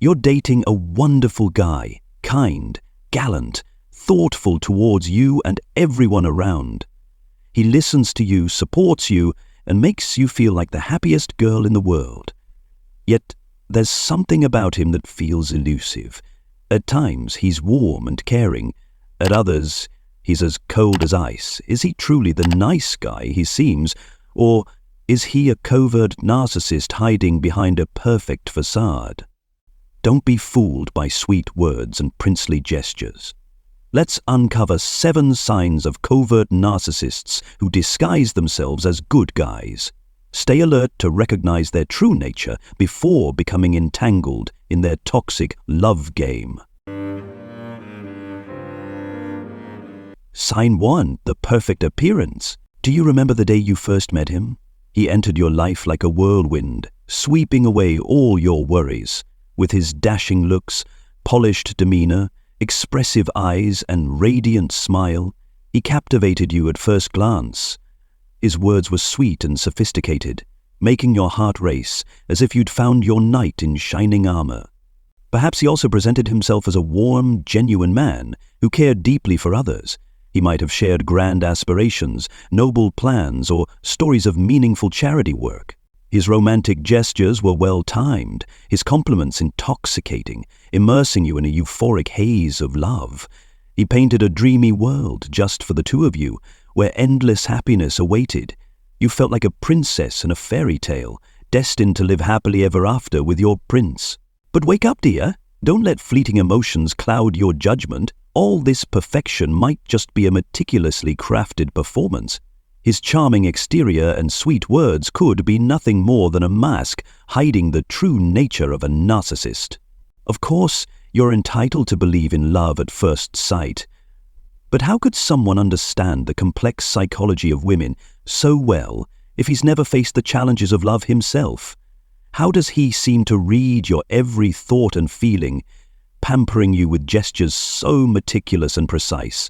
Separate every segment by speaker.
Speaker 1: You're dating a wonderful guy, kind, gallant, thoughtful towards you and everyone around. He listens to you, supports you, and makes you feel like the happiest girl in the world. Yet, there's something about him that feels elusive. At times, he's warm and caring. At others, he's as cold as ice. Is he truly the nice guy he seems, or is he a covert narcissist hiding behind a perfect facade? Don't be fooled by sweet words and princely gestures. Let's uncover 7 signs of covert narcissists who disguise themselves as good guys. Stay alert to recognize their true nature before becoming entangled in their toxic love game. Sign 1, the perfect appearance. Do you remember the day you first met him? He entered your life like a whirlwind, sweeping away all your worries. With his dashing looks, polished demeanor, expressive eyes, and radiant smile, he captivated you at first glance. His words were sweet and sophisticated, making your heart race as if you'd found your knight in shining armor. Perhaps he also presented himself as a warm, genuine man who cared deeply for others. He might have shared grand aspirations, noble plans, or stories of meaningful charity work. His romantic gestures were well-timed, his compliments intoxicating, immersing you in a euphoric haze of love. He painted a dreamy world just for the two of you, where endless happiness awaited. You felt like a princess in a fairy tale, destined to live happily ever after with your prince. But wake up, dear. Don't let fleeting emotions cloud your judgment. All this perfection might just be a meticulously crafted performance. His charming exterior and sweet words could be nothing more than a mask hiding the true nature of a narcissist. Of course, you're entitled to believe in love at first sight. But how could someone understand the complex psychology of women so well if he's never faced the challenges of love himself? How does he seem to read your every thought and feeling, pampering you with gestures so meticulous and precise?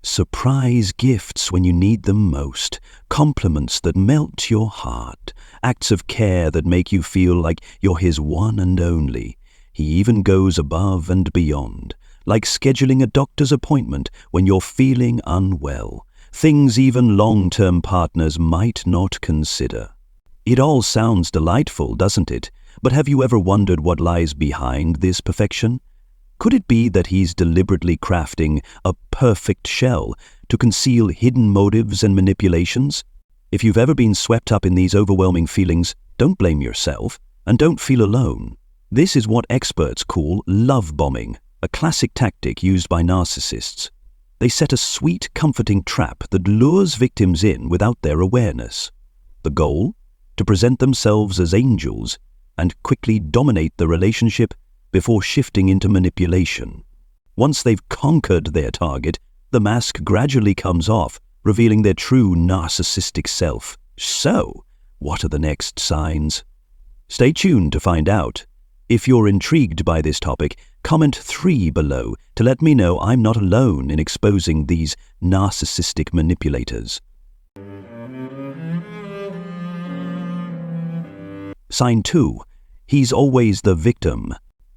Speaker 1: Surprise gifts when you need them most, compliments that melt your heart, acts of care that make you feel like you're his one and only. He even goes above and beyond, like scheduling a doctor's appointment when you're feeling unwell, things even long-term partners might not consider. It all sounds delightful, doesn't it? But have you ever wondered what lies behind this perfection? Could it be that he's deliberately crafting a perfect shell to conceal hidden motives and manipulations? If you've ever been swept up in these overwhelming feelings, don't blame yourself and don't feel alone. This is what experts call love bombing, a classic tactic used by narcissists. They set a sweet, comforting trap that lures victims in without their awareness. The goal? To present themselves as angels and quickly dominate the relationship before shifting into manipulation. Once they've conquered their target, the mask gradually comes off, revealing their true narcissistic self. So, what are the next signs? Stay tuned to find out. If you're intrigued by this topic, comment 3 below to let me know I'm not alone in exposing these narcissistic manipulators. Sign 2. He's always the victim.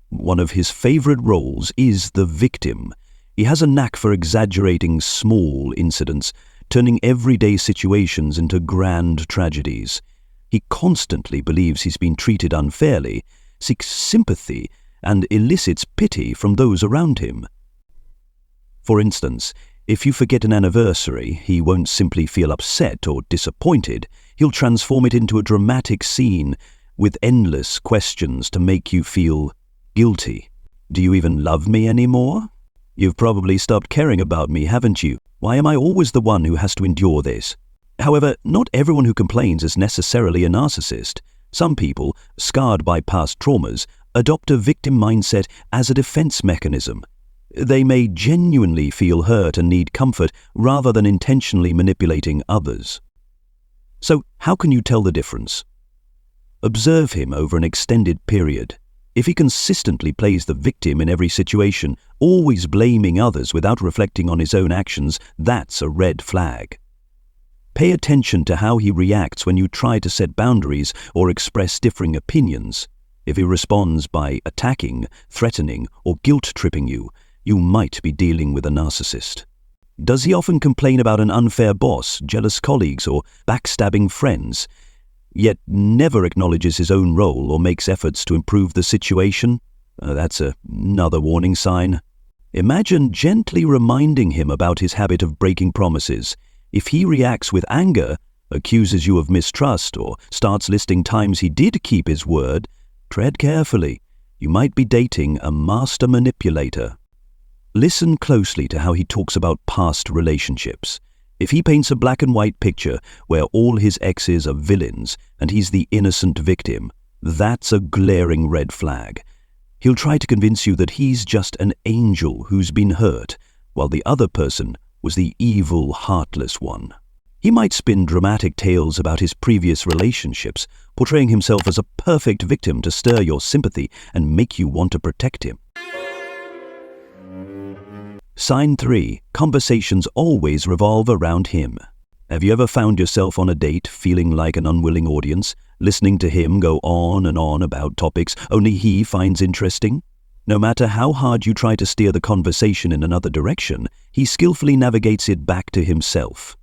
Speaker 1: One of his favorite roles is the victim. He has a knack for exaggerating small incidents, turning everyday situations into grand tragedies. He constantly believes he's been treated unfairly, seeks sympathy, and elicits pity from those around him. For instance, if you forget an anniversary, he won't simply feel upset or disappointed. He'll transform it into a dramatic scene with endless questions to make you feel guilty. Do you even love me anymore? You've probably stopped caring about me, haven't you? Why am I always the one who has to endure this? However, not everyone who complains is necessarily a narcissist. Some people, scarred by past traumas, adopt a victim mindset as a defense mechanism. They may genuinely feel hurt and need comfort rather than intentionally manipulating others. So, how can you tell the difference? Observe him over an extended period. If he consistently plays the victim in every situation, always blaming others without reflecting on his own actions, that's a red flag. Pay attention to how he reacts when you try to set boundaries or express differing opinions. If he responds by attacking, threatening, or guilt-tripping you, you might be dealing with a narcissist. Does he often complain about an unfair boss, jealous colleagues, or backstabbing friends, yet never acknowledges his own role or makes efforts to improve the situation? That's another warning sign. Imagine gently reminding him about his habit of breaking promises. If he reacts with anger, accuses you of mistrust, or starts listing times he did keep his word, tread carefully. You might be dating a master manipulator. Listen closely to how he talks about past relationships. If he paints a black and white picture where all his exes are villains and he's the innocent victim, that's a glaring red flag. He'll try to convince you that he's just an angel who's been hurt, while the other person was the evil, heartless one. He might spin dramatic tales about his previous relationships, portraying himself as a perfect victim to stir your sympathy and make you want to protect him. Sign 3. Conversations always revolve around him. Have you ever found yourself on a date feeling like an unwilling audience, listening to him go on and on about topics only he finds interesting? No matter how hard you try to steer the conversation in another direction, he skillfully navigates it back to himself.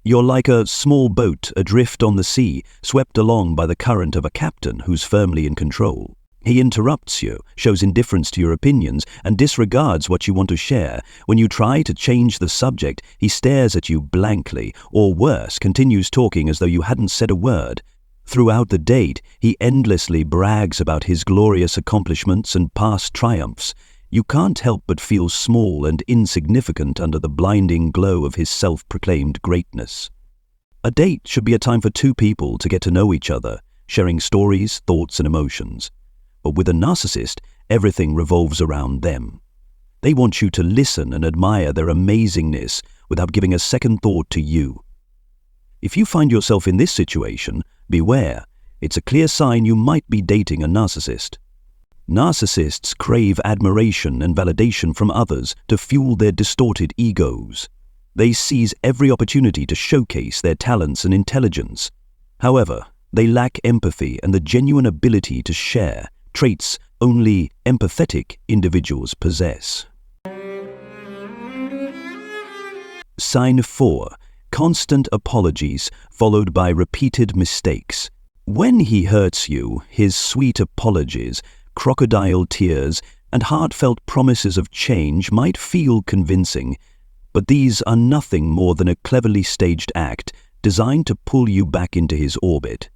Speaker 1: You're like a small boat adrift on the sea, swept along by the current of a captain who's firmly in control. He interrupts you, shows indifference to your opinions, and disregards what you want to share. When you try to change the subject, he stares at you blankly, or worse, continues talking as though you hadn't said a word. Throughout the date, he endlessly brags about his glorious accomplishments and past triumphs. You can't help but feel small and insignificant under the blinding glow of his self-proclaimed greatness. A date should be a time for two people to get to know each other, sharing stories, thoughts, and emotions. But with a narcissist, everything revolves around them. They want you to listen and admire their amazingness without giving a second thought to you. If you find yourself in this situation, beware. It's a clear sign you might be dating a narcissist. Narcissists crave admiration and validation from others to fuel their distorted egos. They seize every opportunity to showcase their talents and intelligence. However, they lack empathy and the genuine ability to share, traits only empathetic individuals possess. Sign 4. Constant apologies followed by repeated mistakes. When he hurts you, his sweet apologies, crocodile tears, and heartfelt promises of change might feel convincing, but these are nothing more than a cleverly staged act designed to pull you back into his orbit.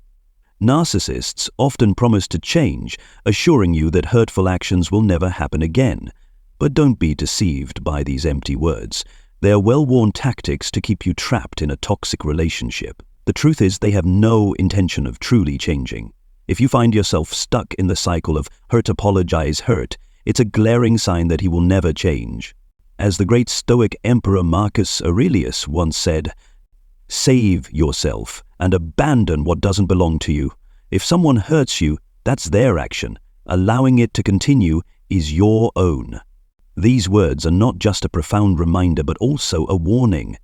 Speaker 1: Narcissists often promise to change, assuring you that hurtful actions will never happen again. But don't be deceived by these empty words. They are well-worn tactics to keep you trapped in a toxic relationship. The truth is they have no intention of truly changing. If you find yourself stuck in the cycle of hurt, apologize, hurt, it's a glaring sign that he will never change. As the great Stoic emperor Marcus Aurelius once said, "Save yourself and abandon what doesn't belong to you. If someone hurts you, that's their action. Allowing it to continue is your own." These words are not just a profound reminder, but also a warning.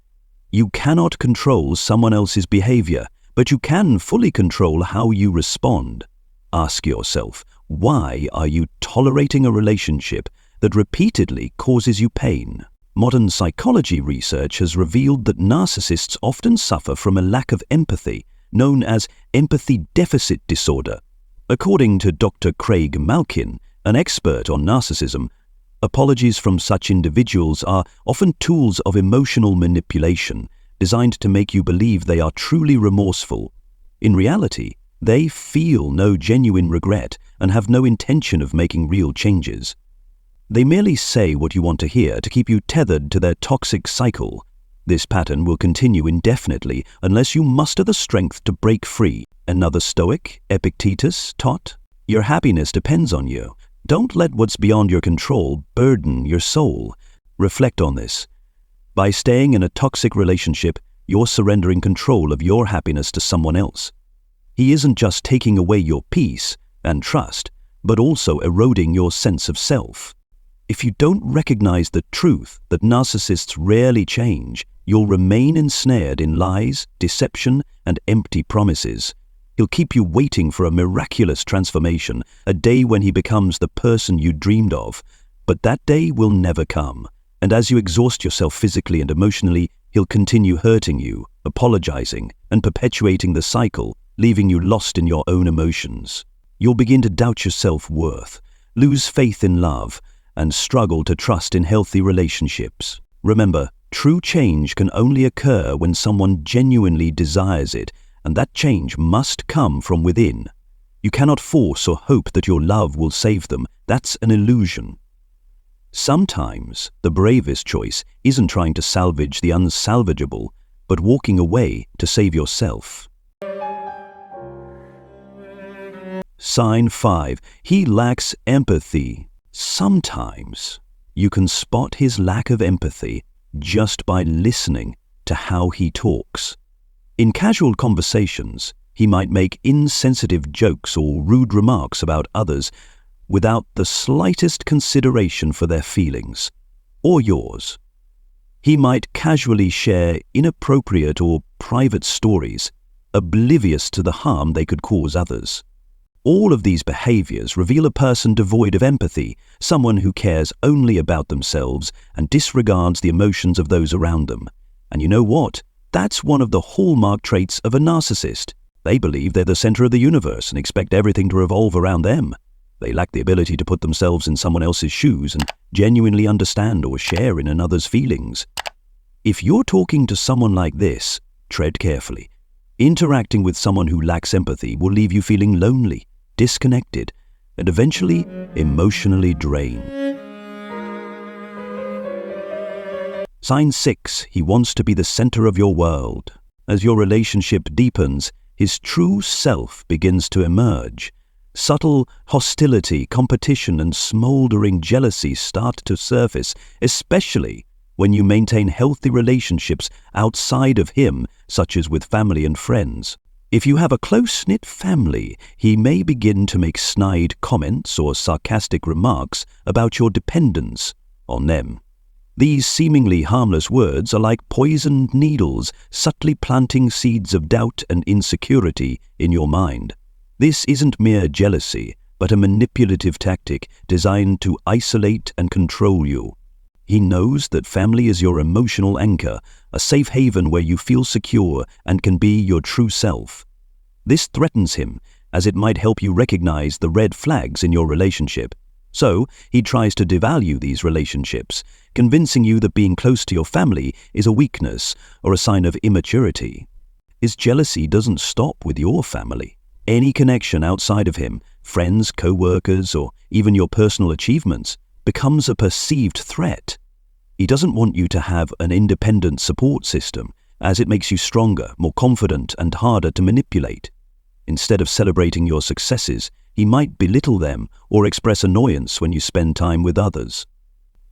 Speaker 1: You cannot control someone else's behavior, but you can fully control how you respond. Ask yourself, why are you tolerating a relationship that repeatedly causes you pain? Modern psychology research has revealed that narcissists often suffer from a lack of empathy, known as empathy deficit disorder. According to Dr. Craig Malkin, an expert on narcissism, apologies from such individuals are often tools of emotional manipulation designed to make you believe they are truly remorseful. In reality, they feel no genuine regret and have no intention of making real changes. They merely say what you want to hear to keep you tethered to their toxic cycle. This pattern will continue indefinitely unless you muster the strength to break free. Another Stoic, Epictetus, taught, "Your happiness depends on you. Don't let what's beyond your control burden your soul." Reflect on this. By staying in a toxic relationship, you're surrendering control of your happiness to someone else. He isn't just taking away your peace and trust, but also eroding your sense of self. If you don't recognize the truth that narcissists rarely change, you'll remain ensnared in lies, deception, and empty promises. He'll keep you waiting for a miraculous transformation, a day when he becomes the person you dreamed of. But that day will never come. And as you exhaust yourself physically and emotionally, he'll continue hurting you, apologizing, and perpetuating the cycle, leaving you lost in your own emotions. You'll begin to doubt your self-worth, lose faith in love, and struggle to trust in healthy relationships. Remember, true change can only occur when someone genuinely desires it, and that change must come from within. You cannot force or hope that your love will save them. That's an illusion. Sometimes the bravest choice isn't trying to salvage the unsalvageable, but walking away to save yourself. Sign 5. He lacks empathy. Sometimes you can spot his lack of empathy just by listening to how he talks. In casual conversations, he might make insensitive jokes or rude remarks about others without the slightest consideration for their feelings, or yours. He might casually share inappropriate or private stories, oblivious to the harm they could cause others. All of these behaviors reveal a person devoid of empathy, someone who cares only about themselves and disregards the emotions of those around them. And you know what? That's one of the hallmark traits of a narcissist. They believe they're the center of the universe and expect everything to revolve around them. They lack the ability to put themselves in someone else's shoes and genuinely understand or share in another's feelings. If you're talking to someone like this, tread carefully. Interacting with someone who lacks empathy will leave you feeling lonely, disconnected, and eventually emotionally drained. Sign 6. He wants to be the center of your world. As your relationship deepens, his true self begins to emerge. Subtle hostility, competition, and smoldering jealousy start to surface, especially when you maintain healthy relationships outside of him, such as with family and friends. If you have a close-knit family, he may begin to make snide comments or sarcastic remarks about your dependence on them. These seemingly harmless words are like poisoned needles, subtly planting seeds of doubt and insecurity in your mind. This isn't mere jealousy, but a manipulative tactic designed to isolate and control you. He knows that family is your emotional anchor, a safe haven where you feel secure and can be your true self. This threatens him, as it might help you recognize the red flags in your relationship. So, he tries to devalue these relationships, convincing you that being close to your family is a weakness or a sign of immaturity. His jealousy doesn't stop with your family. Any connection outside of him, friends, co-workers, or even your personal achievements, becomes a perceived threat. He doesn't want you to have an independent support system, as it makes you stronger, more confident, and harder to manipulate. Instead of celebrating your successes, he might belittle them or express annoyance when you spend time with others.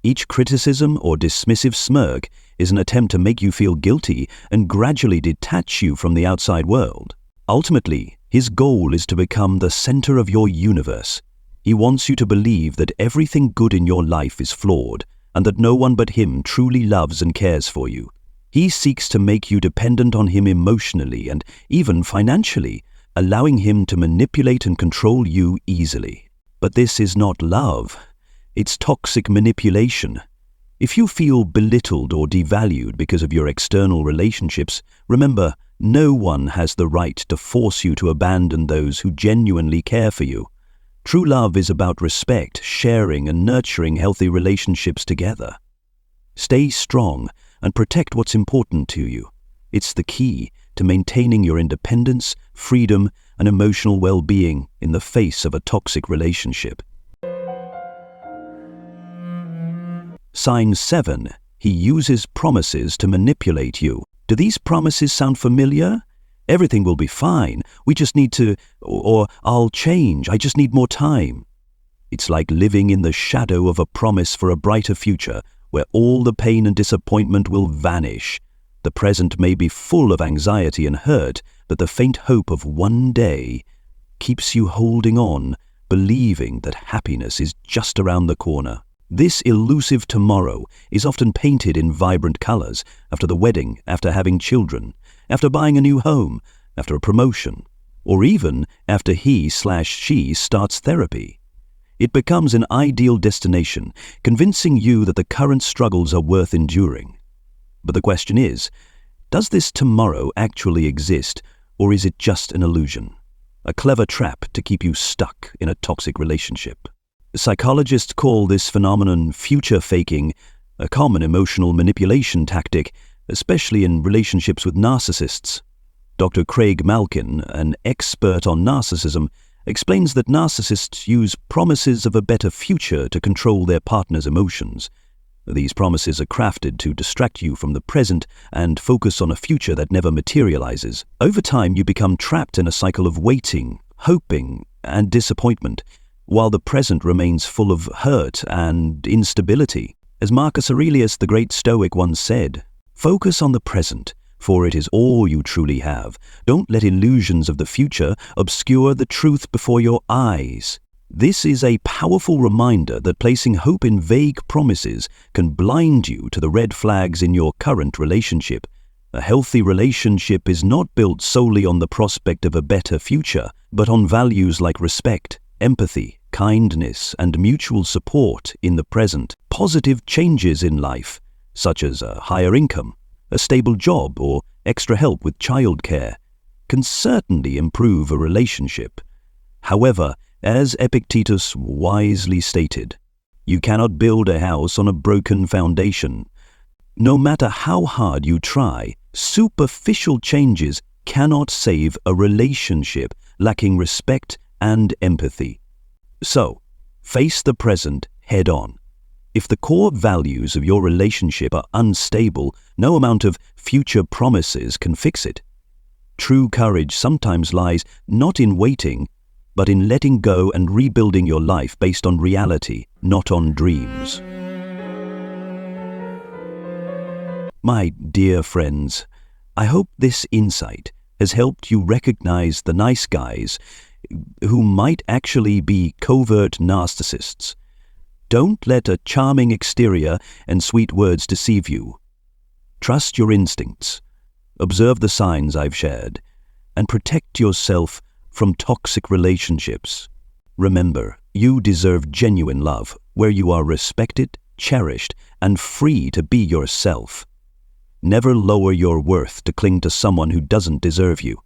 Speaker 1: Each criticism or dismissive smirk is an attempt to make you feel guilty and gradually detach you from the outside world. Ultimately, his goal is to become the center of your universe. He wants you to believe that everything good in your life is flawed and that no one but him truly loves and cares for you. He seeks to make you dependent on him emotionally and even financially, allowing him to manipulate and control you easily. But this is not love. It's toxic manipulation. If you feel belittled or devalued because of your external relationships, remember, no one has the right to force you to abandon those who genuinely care for you. True love is about respect, sharing, and nurturing healthy relationships together. Stay strong and protect what's important to you. It's the key to maintaining your independence, freedom, and emotional well-being in the face of a toxic relationship. Sign 7. He uses promises to manipulate you. Do these promises sound familiar? Everything will be fine. We just need to, or I'll change. I just need more time. It's like living in the shadow of a promise for a brighter future where all the pain and disappointment will vanish. The present may be full of anxiety and hurt, but the faint hope of one day keeps you holding on, believing that happiness is just around the corner. This elusive tomorrow is often painted in vibrant colors after the wedding, after having children, after buying a new home, after a promotion. or even after he/she starts therapy. It becomes an ideal destination, convincing you that the current struggles are worth enduring. But the question is, does this tomorrow actually exist, or is it just an illusion? A clever trap to keep you stuck in a toxic relationship. Psychologists call this phenomenon future faking, a common emotional manipulation tactic, especially in relationships with narcissists. Dr. Craig Malkin, an expert on narcissism, explains that narcissists use promises of a better future to control their partner's emotions. These promises are crafted to distract you from the present and focus on a future that never materializes. Over time, you become trapped in a cycle of waiting, hoping, and disappointment, while the present remains full of hurt and instability. As Marcus Aurelius, the great Stoic, once said, "Focus on the present, for it is all you truly have. Don't let illusions of the future obscure the truth before your eyes." This is a powerful reminder that placing hope in vague promises can blind you to the red flags in your current relationship. A healthy relationship is not built solely on the prospect of a better future, but on values like respect, empathy, kindness, and mutual support in the present. Positive changes in life, such as a higher income, a stable job, or extra help with childcare, can certainly improve a relationship. However, as Epictetus wisely stated, you cannot build a house on a broken foundation. No matter how hard you try, superficial changes cannot save a relationship lacking respect and empathy. So, face the present head on. If the core values of your relationship are unstable, no amount of future promises can fix it. True courage sometimes lies not in waiting, but in letting go and rebuilding your life based on reality, not on dreams. My dear friends, I hope this insight has helped you recognize the nice guys who might actually be covert narcissists. Don't let a charming exterior and sweet words deceive you. Trust your instincts, observe the signs I've shared, and protect yourself from toxic relationships. Remember, you deserve genuine love, where you are respected, cherished, and free to be yourself. Never lower your worth to cling to someone who doesn't deserve you.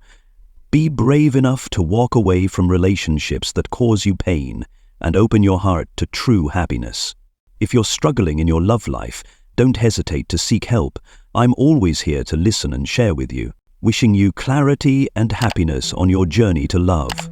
Speaker 1: Be brave enough to walk away from relationships that cause you pain and open your heart to true happiness. If you're struggling in your love life, don't hesitate to seek help. I'm always here to listen and share with you. Wishing you clarity and happiness on your journey to love.